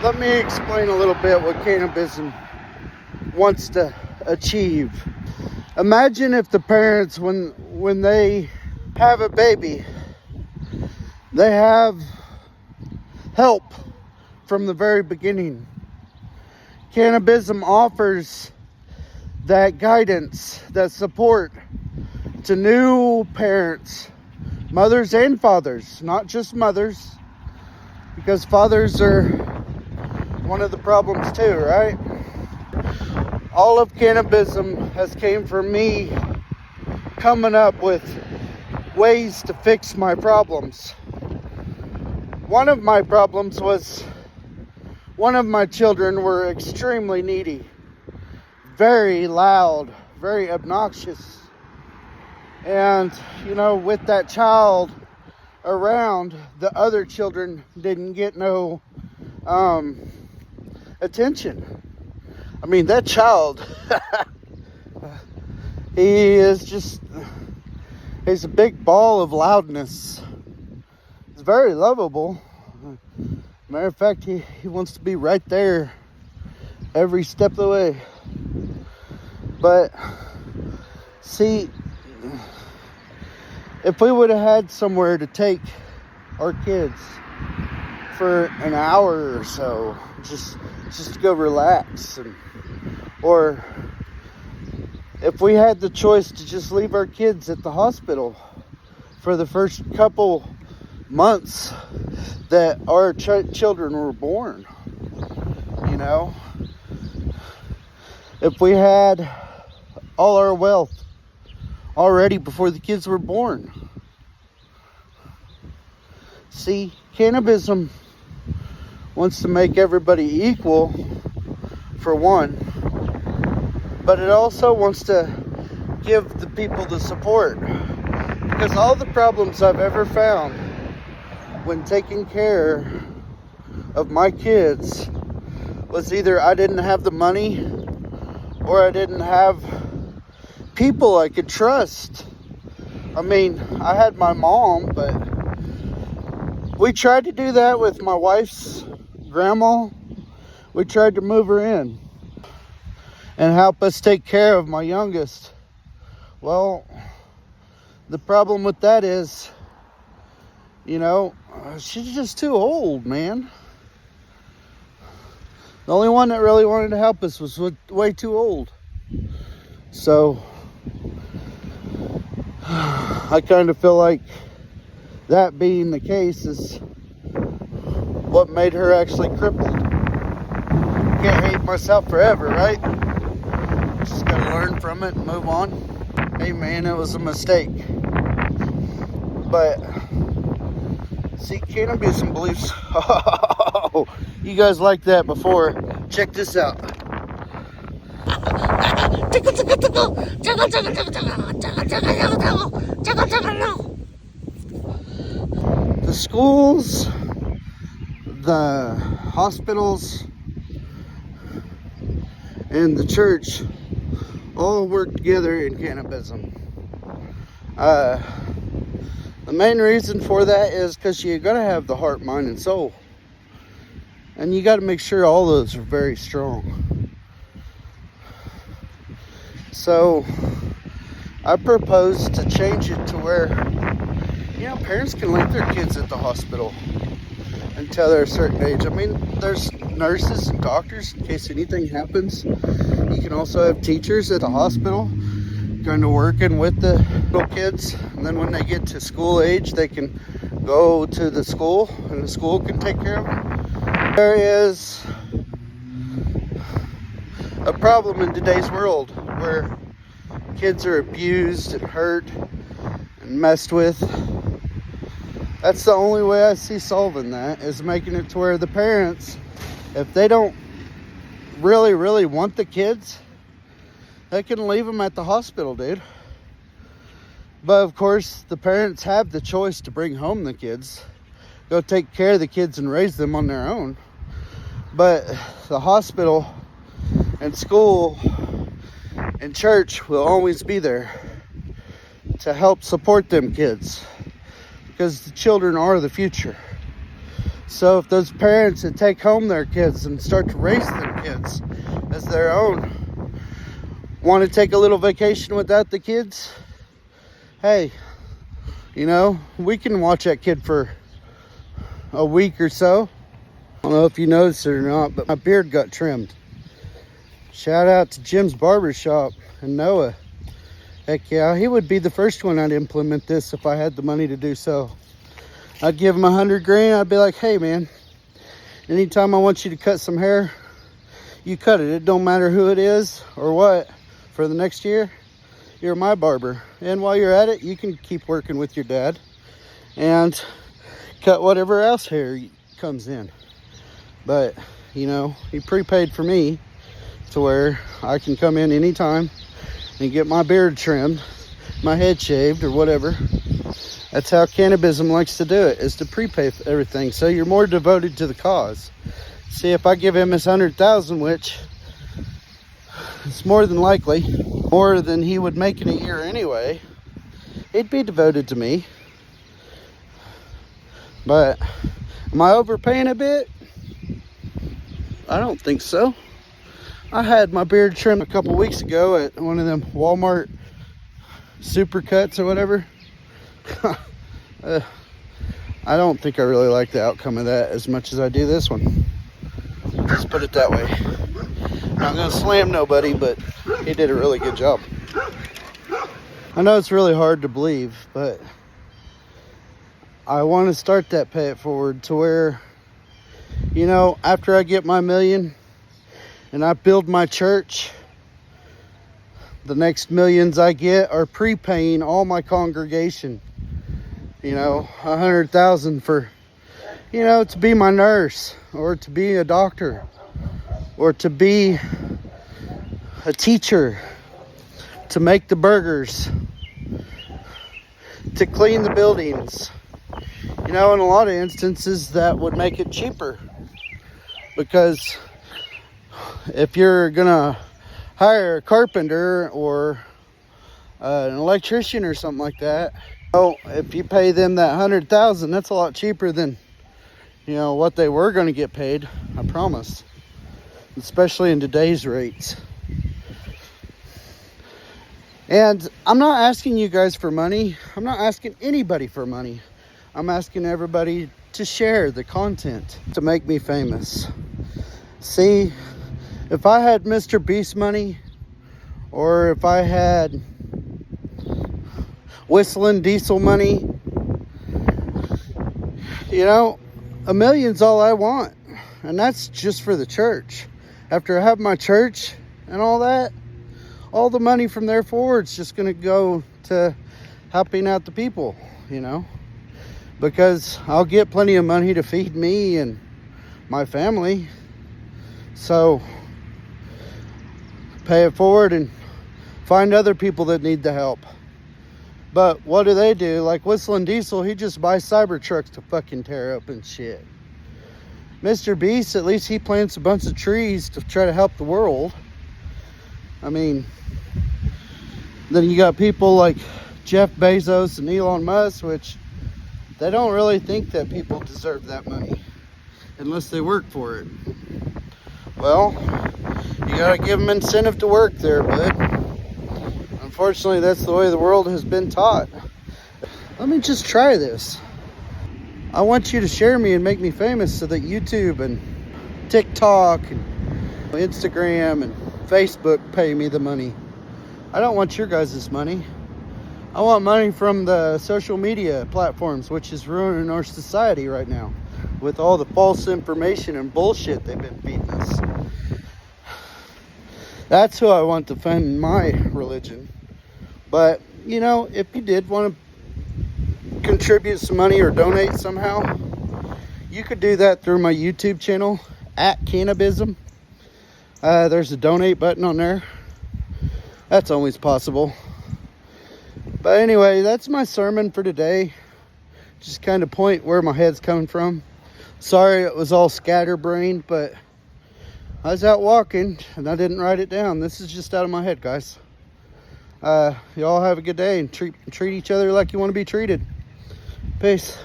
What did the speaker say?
Let me explain a little bit what cannabism wants to achieve. Imagine if the parents, when they have a baby, they have help from the very beginning. Cannabism offers that guidance, that support to new parents, mothers and fathers, not just mothers, because fathers are one of the problems too, right? All of cannabism has came from me coming up with ways to fix my problems. One of my problems was one of my children were extremely needy, very loud, very obnoxious. And, with that child around, the other children didn't get no attention. I mean, that child, he's a big ball of loudness. He's very lovable. Matter of fact, he wants to be right there every step of the way. But, see, if we would have had somewhere to take our kids for an hour or so, just to go relax, or if we had the choice to just leave our kids at the hospital for the first couple months that our children were born, if we had all our wealth already before the kids were born. See, cannabism wants to make everybody equal, for one, but it also wants to give the people the support, because all the problems I've ever found when taking care of my kids was either I didn't have the money or I didn't have people I could trust. I mean, I had my mom, but we tried to do that with my wife's grandma. We tried to move her in and help us take care of my youngest. Well, the problem with that is, she's just too old, man. The only one that really wanted to help us was way too old. So, I kind of feel like that being the case is what made her actually crippled. Can't hate myself forever, right? Just gotta learn from it and move on. Hey man, it was a mistake. But, see, cannabism beliefs. Oh, you guys liked that before. Check this out. The schools, the hospitals, and the church all work together in cannabism. The main reason for that is because you gotta have the heart, mind, and soul. And you gotta make sure all those are very strong. So, I propose to change it to where, parents can leave their kids at the hospital until they're a certain age. I mean, there's nurses and doctors in case anything happens. You can also have teachers at the hospital kind of working with the little kids. And then when they get to school age, they can go to the school and the school can take care of them. There is a problem in today's world where kids are abused and hurt and messed with. That's the only way I see solving that, is making it to where the parents, if they don't really want the kids, they can leave them at the hospital, dude. But of course, the parents have the choice to bring home the kids, go take care of the kids and raise them on their own. But the hospital and school and church will always be there to help support them kids, because the children are the future. So if those parents that take home their kids and start to raise them kids as their own want to take a little vacation without the kids, hey, you know, we can watch that kid for a week or so. I don't know if you noticed it or not, but my beard got trimmed. Shout out to Jim's Barbershop and Noah. Heck yeah, he would be the first one I'd implement this if I had the money to do so. I'd give him $100,000. I'd be like, hey man, anytime I want you to cut some hair, you cut it. It don't matter who it is or what. For the next year, you're my barber. And while you're at it, you can keep working with your dad and cut whatever else hair comes in. But, you know, he prepaid for me to where I can come in anytime and get my beard trimmed, my head shaved or whatever. That's how Cannabizm likes to do it, is to prepay for everything. So you're more devoted to the cause. See, if I give him his $100,000, which it's more than likely more than he would make in a year anyway, he'd be devoted to me. But am I overpaying a bit? I don't think so. I had my beard trimmed a couple weeks ago at one of them Walmart Supercuts or whatever. I don't think I really like the outcome of that as much as I do this one. Let's put it that way. Not gonna slam nobody, but he did a really good job. I know it's really hard to believe, but I want to start that pay it forward to where, you know, after I get my $1 million and I build my church, the next millions I get are prepaying all my congregation. You know, $100,000 for, you know, to be my nurse or to be a doctor or to be a teacher, to make the burgers, to clean the buildings. You know, in a lot of instances that would make it cheaper, because if you're gonna hire a carpenter or an electrician or something like that, so if you pay them that $100,000, that's a lot cheaper than, you know, what they were going to get paid. I promise. Especially in today's rates. And I'm not asking you guys for money. I'm not asking anybody for money. I'm asking everybody to share the content to make me famous. See, if I had Mr. Beast money, or if I had Whistling Diesel money, you know, $1 million's all I want. And that's just for the church. After I have my church and all that, all the money from there forward is just going to go to helping out the people, you know, because I'll get plenty of money to feed me and my family. So pay it forward and find other people that need the help. But what do? Like Whistling Diesel, he just buys Cybertrucks to fucking tear up and shit. Mr. Beast, at least he plants a bunch of trees to try to help the world. I mean, then you got people like Jeff Bezos and Elon Musk, which they don't really think that people deserve that money unless they work for it. Well, you gotta give them incentive to work there, bud. Unfortunately, that's the way the world has been taught. Let me just try this. I want you to share me and make me famous so that YouTube and TikTok and Instagram and Facebook pay me the money. I don't want your guys' money. I want money from the social media platforms, which is ruining our society right now with all the false information and bullshit they've been feeding us. That's who I want to fund my religion. But, you know, if you did want to contribute some money or donate somehow, you could do that through my YouTube channel, @Cannabizm. There's a donate button on there. That's always possible. But anyway, that's my sermon for today. Just kind of point where my head's coming from. Sorry it was all scatterbrained, but I was out walking and I didn't write it down. This is just out of my head, guys. Y'all have a good day and treat each other like you want to be treated. Peace.